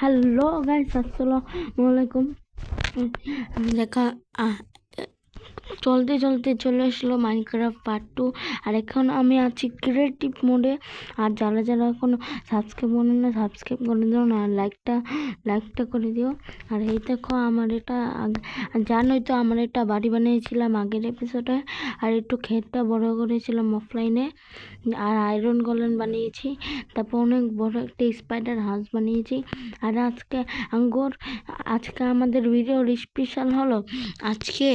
Hello guys, আসসালামু আলাইকুম। দেখা চলতে চলতে চলে আসলো মাইনক্রাফট পার্ট 2। আর এখন আমি আছি ক্রিয়েটিভ মোডে। আর যারা যারা এখনো সাবস্ক্রাইব করে না, সাবস্ক্রাইব করে দিও না, লাইকটা করে দিও। আর এই দেখো আমার এটা জানোই তো, আমার এটা বাড়ি বানিয়েছিলাম আগের এপিসোডে। আর একটু ক্ষেতটা বড় করেছিলাম অফলাইনে। আর আয়রন গোলেম বানিয়েছি, তারপর অনেক বড় একটা স্পাইডার হাউস বানিয়েছি। আর আজকে আমাদের ভিডিওর স্পেশাল হলো আজকে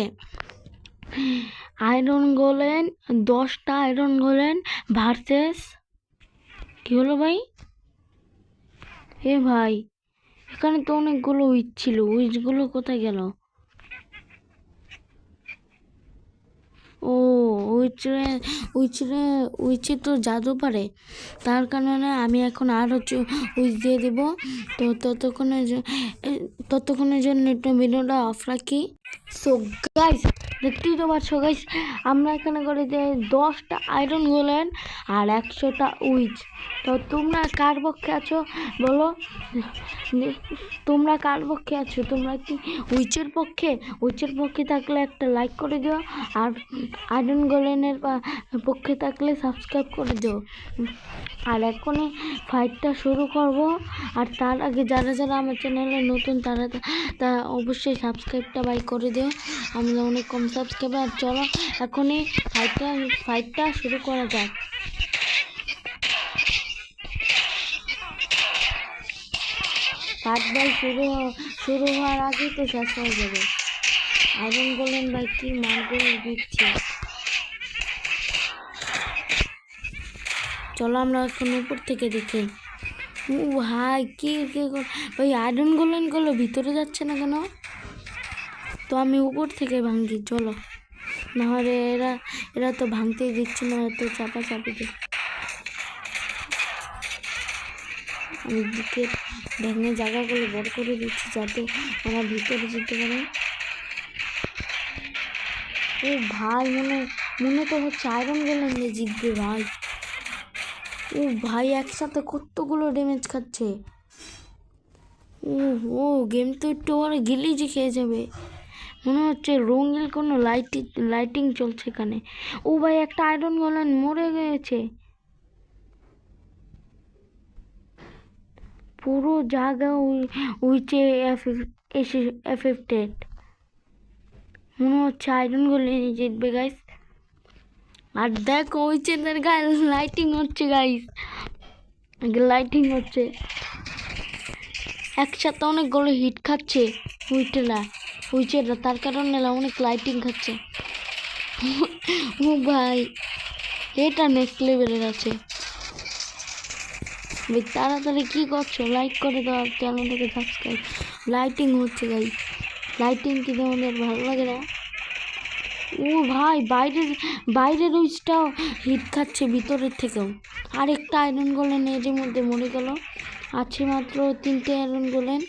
আয়রন গোলেম 10টা আয়রন গোলেম ভার্সেস কি হলো ভাই? ভাই এখানে তো অনেকগুলো উইচ ছিল, উইচগুলো কোথায় গেল? ও উইচে তো জাদু পারে, তার কারণে আমি এখন আর উইচ দিয়ে দেবো। তো ততক্ষণের জন্য একটু ভিডিওটা অফ রাখি। সো গাইস, দেখতেই তো পাচ্ছ গাইস, আমরা এখানে করে দিই 10টা আয়রন গোলেম আর 100টা উইচ। তো তোমরা কার পক্ষে আছো বলো? তোমরা কার পক্ষে আছো? তোমরা কি উইচের পক্ষে? উইচের পক্ষে থাকলে একটা লাইক করে দিও, আর আয়রন গোলেমের পক্ষে থাকলে সাবস্ক্রাইব করে দিও। আর এখনই ফাইটটা শুরু করব। আর তার আগে যারা যারা আমার চ্যানেলে নতুন তারা অবশ্যই সাবস্ক্রাইবটা করে দিও। আমরা অনেক কম সাবস্ক্রাইবার। আর চলো এখনই ফাইটটা শুরু করা যাক। ফাইট ভাই শুরু হওয়ার আগেই তো শেষ হয়ে যাবে। আয়রন গোলেম ভাই কি মারগুলো দিচ্ছে। চলো আমরা এখন উপর থেকে দেখি। ভাই কি ভাই আয়রন গোলেমগুলো ভিতরে যাচ্ছে না কেন? তো আমি উপর থেকে ভাঙি, চলো। নাহলে এরা তো ভাঙতেই দিচ্ছে না, এত চাপাচাপি দিয়ে। আমি দিকে ভেঙে জায়গাগুলো বড় করে দিচ্ছি যাতে ওরা ভিতরে যেতে পারে। ও ভাই মনে তো হচ্ছে আয়রন গোলেম জিতবে ভাই। ও ভাই একসাথে কতগুলো ড্যামেজ খাচ্ছে। ও গেম তো একটু ওরা গিলিজি খেয়ে যাবে মনে হচ্ছে। রঙিন কোনো লাইটিং চলছে এখানে। ও ভাই একটা আয়রন গোলেম মরে গেছে। পুরো জায়গা উইচে এফেক্টেড। মনে হচ্ছে আয়রন গোলেম জিতবে গাইস। আর দেখো উইচেদের গায়ে লাইটিং হচ্ছে গাইস, লাইটিং হচ্ছে। একসাথে অনেকগুলো হিট খাচ্ছে উইচেরা, তার কারণে অনেক লাইটিং খাচ্ছে। ও ভাই এটা নেক্সট লেভেলের আছে। তাড়াতাড়ি কি করছো? লাইক করে দাও, চ্যানেলটাকে সাবস্ক্রাইব। লাইটিং হচ্ছে গাইস, লাইটিং কি তোমাদের ভালো লাগে না? ও ভাই বাইরের উইচটাও হিট খাচ্ছে ভিতরের থেকেও। আরেকটা আয়রন গোলেম এর মধ্যে মরে গেল। আছে মাত্র 3টে আয়রন গোলেম।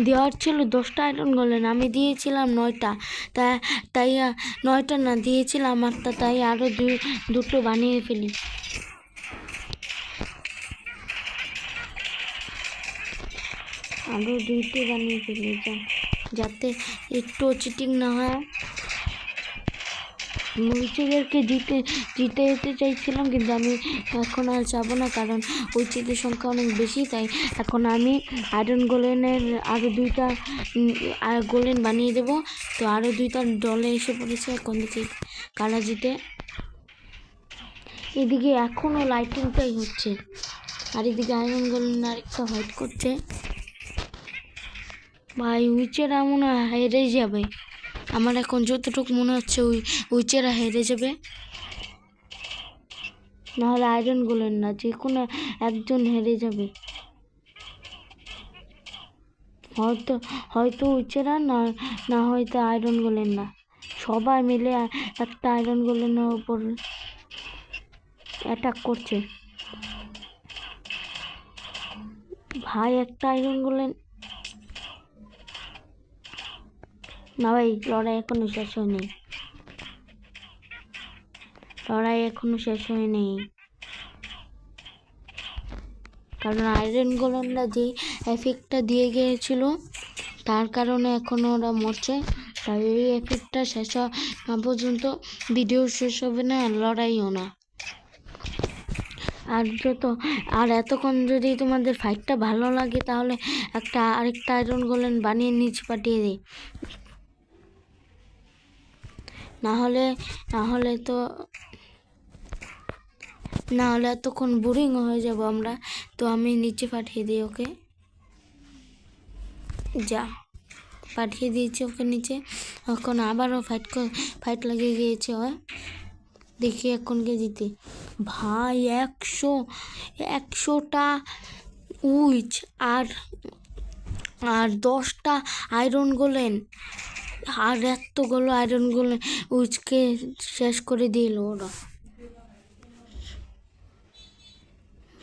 দেওয়ার ছিল 10টা আয়রন গোলেম, আমি দিয়েছিলাম 9টা। তাই 9টা না দিয়েছিলাম 8টা, তাই আরও দুটো বানিয়ে ফেলি। আরও 2টো বানিয়ে ফেলি যাতে একটু চিটিং না হয়। উইচেদেরকে জিতে যেতে চাইছিলাম, কিন্তু আমি এখন আর যাবো না, কারণ উইচেদের সংখ্যা অনেক বেশি। তাই এখন আমি আয়রন গোলেমের আরও 2টা গোলেম বানিয়ে দেবো। তো আরও 2টা দলে এসে পড়েছে, এখন দেখি কারা জিতে। এদিকে এখনও লাইটিংটাই হচ্ছে, আর এদিকে আয়রন গোলেম আরেকটা ফাইট করছে। ভাই উইচেরা মনে হয় হেরেই যাবে। আমার এখন যতটুকু মনে হচ্ছে উইচেরা হেরে যাবে, নাহলে আয়রন গোলেম না, যে কোনো একজন হেরে যাবে। হয়তো উইচেরা না হয়তো আয়রন গোলেম না, সবাই মিলে একটা আয়রন গোলেমের উপর অ্যাটাক করছে। ভাই একটা আয়রন গোলেম না, ভাই লড়াই এখনো শেষ হয়নি। কারণ আয়রন গোলেমরা যে এফেক্টটা দিয়ে গিয়েছিল তার কারণে এখনও ওরা মরছে। তাই এই এফেক্টটা শেষ না পর্যন্ত ভিডিও শেষ হবে না, লড়াইও না। আর এতক্ষণ যদি তোমাদের ফাইটটা ভালো লাগে তাহলে আরেকটা আয়রন গোলেম বানিয়ে নিচে পাঠিয়ে দিই, না হলে এতক্ষণ বোরিং হয়ে যাব আমরা। তো আমি নিচে পাঠিয়ে দিই ওকে, যা পাঠিয়ে দিয়েছি ওকে নিচে। এখন আবারও ফাইট লাগিয়ে গিয়েছে হয়। দেখি এখন কে জিতে। ভাই 100টা উইচ আর 10টা আয়রন গোলেম, আর এতগুলো আয়রন গোলেম উইচকে শেষ করে দিল ওরা।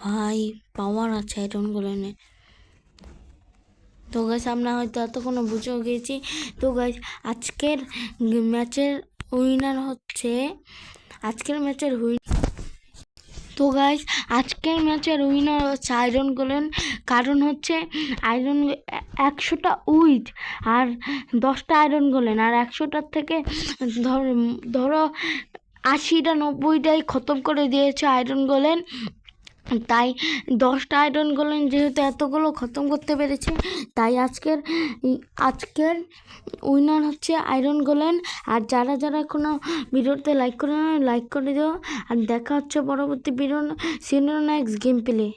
ভাই পাওয়ার আছে আয়রন গোলেমে। তো গাইস আমরা হয়তো এতক্ষণ বুঝেও গিয়েছি। তো গাইস আজকের ম্যাচের উইনার হচ্ছে তো গাইস আজকের ম্যাচের উইনার হচ্ছে আয়রন গোলেম। কারণ হচ্ছে 100টা উইচ আর 10টা আয়রন গোলেম, আর 100টার থেকে ধরো 80টা 90টাই খতম করে দিয়েছে আয়রন গোলেম। তাই 10টা আয়রন গোলেম যেহেতু এতগুলো খতম করতে পেরেছে, তাই আজকের উইনার হচ্ছে আয়রন গোলেম। আর যারা এখনো ভিডিওতে লাইক করে দিও। আর দেখা হচ্ছে পরবর্তী ভিডিও, সিনোনেক্স গেম প্লে।